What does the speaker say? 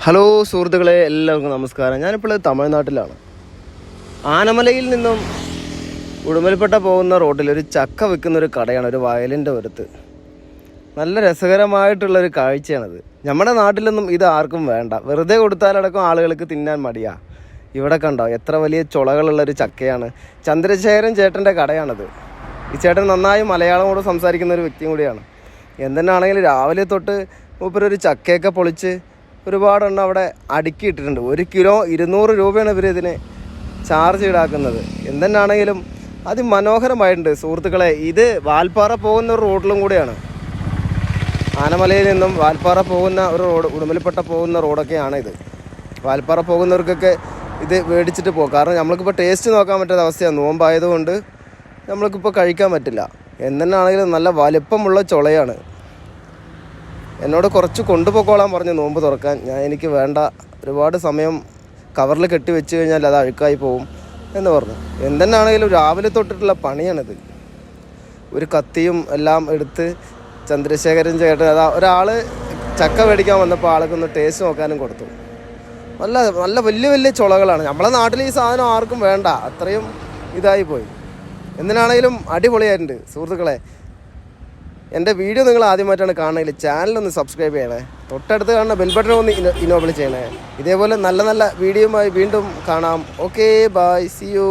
Hello സുഹൃത്തുക്കളെ, എല്ലാവർക്കും നമസ്കാരം. ഞാനിപ്പോൾ തമിഴ്നാട്ടിലാണ്. ആനമലയിൽ നിന്നും ഉടുമ്പൽപേട്ട പോകുന്ന റോഡിൽ ഒരു ചക്ക വിൽക്കുന്നൊരു കടയാണ്, ഒരു വയലിൻ്റെ പുറത്ത്. നല്ല രസകരമായിട്ടുള്ളൊരു കാഴ്ചയാണത്. നമ്മുടെ നാട്ടിലൊന്നും ഇത് ആർക്കും വേണ്ട, വെറുതെ കൊടുത്താലടക്കം ആളുകൾക്ക് തിന്നാൻ മടിയാണ്. ഇവിടെ കണ്ടോ എത്ര വലിയ ചുളകളുള്ളൊരു ചക്കയാണ്. ചന്ദ്രശേഖരൻ ചേട്ടൻ്റെ കടയാണത്. ഈ ചേട്ടൻ നന്നായി മലയാളം കൂടെ സംസാരിക്കുന്ന ഒരു വ്യക്തിയും കൂടിയാണ്. എന്തെന്നാണെങ്കിലും രാവിലെ തൊട്ട് മൂപ്പരൊരു ചക്കയൊക്കെ പൊളിച്ച് ഒരുപാടെണ്ണം അവിടെ അടുക്കിയിട്ടിട്ടുണ്ട്. 1 കിലോ 200 രൂപയാണ് ഇവർ ഇതിന് ചാർജ് ഈടാക്കുന്നത്. എന്തെന്നാണെങ്കിലും അതിമനോഹരമായിട്ടുണ്ട് സുഹൃത്തുക്കളെ. ഇത് വാൽപ്പാറ പോകുന്ന ഒരു റോഡിലും കൂടെയാണ്. ആനമലയിൽ നിന്നും വാൽപ്പാറ പോകുന്ന ഒരു റോഡ്, ഉടുമ്പൽപേട്ട പോകുന്ന റോഡൊക്കെയാണ് ഇത്. വാൽപ്പാറ പോകുന്നവർക്കൊക്കെ ഇത് മേടിച്ചിട്ട് പോകും. കാരണം നമ്മൾക്കിപ്പോൾ ടേസ്റ്റ് നോക്കാൻ പറ്റാത്ത അവസ്ഥയാണ്. നോമ്പായതുകൊണ്ട് നമ്മൾക്കിപ്പോൾ കഴിക്കാൻ പറ്റില്ല. എന്തെന്നാണെങ്കിലും നല്ല വലിപ്പമുള്ള ചുളയാണ്. എന്നോട് കുറച്ച് കൊണ്ടുപോയിക്കോളാൻ പറഞ്ഞു നോമ്പ് തുറക്കാൻ. എനിക്ക് വേണ്ട, ഒരുപാട് സമയം കവറിൽ കെട്ടി വെച്ച് കഴിഞ്ഞാൽ അത് അഴുക്കായി പോവും എന്ന് പറഞ്ഞു. എന്തെന്നാണെങ്കിലും രാവിലെ തൊട്ടിട്ടുള്ള പണിയാണിത്. ഒരു കത്തിയും എല്ലാം എടുത്ത് ചന്ദ്രശേഖരൻ ചേട്ടൻ ഒരാൾ ചക്ക മേടിക്കാൻ വന്നപ്പോൾ ആൾക്കൊന്ന് ടേസ്റ്റ് നോക്കാനും കൊടുത്തു. നല്ല നല്ല വലിയ വലിയ ചുളകളാണ്. നമ്മളെ നാട്ടിൽ ഈ സാധനം ആർക്കും വേണ്ട, അത്രയും ഇതായി പോയി. എന്തിനാണെങ്കിലും അടിപൊളിയായിട്ടുണ്ട് സുഹൃത്തുക്കളെ. എൻ്റെ വീഡിയോ നിങ്ങൾ ആദ്യമായിട്ടാണ് കാണണമെങ്കിൽ ചാനലൊന്ന് സബ്സ്ക്രൈബ് ചെയ്യണേ. തൊട്ടടുത്ത് കാണുന്ന ബെൽ ബട്ടൺ ഒന്ന് ഇനേബിൾ ചെയ്യണേ. ഇതേപോലെ നല്ല നല്ല വീഡിയോയുമായി വീണ്ടും കാണാം. Okay, bye, see U.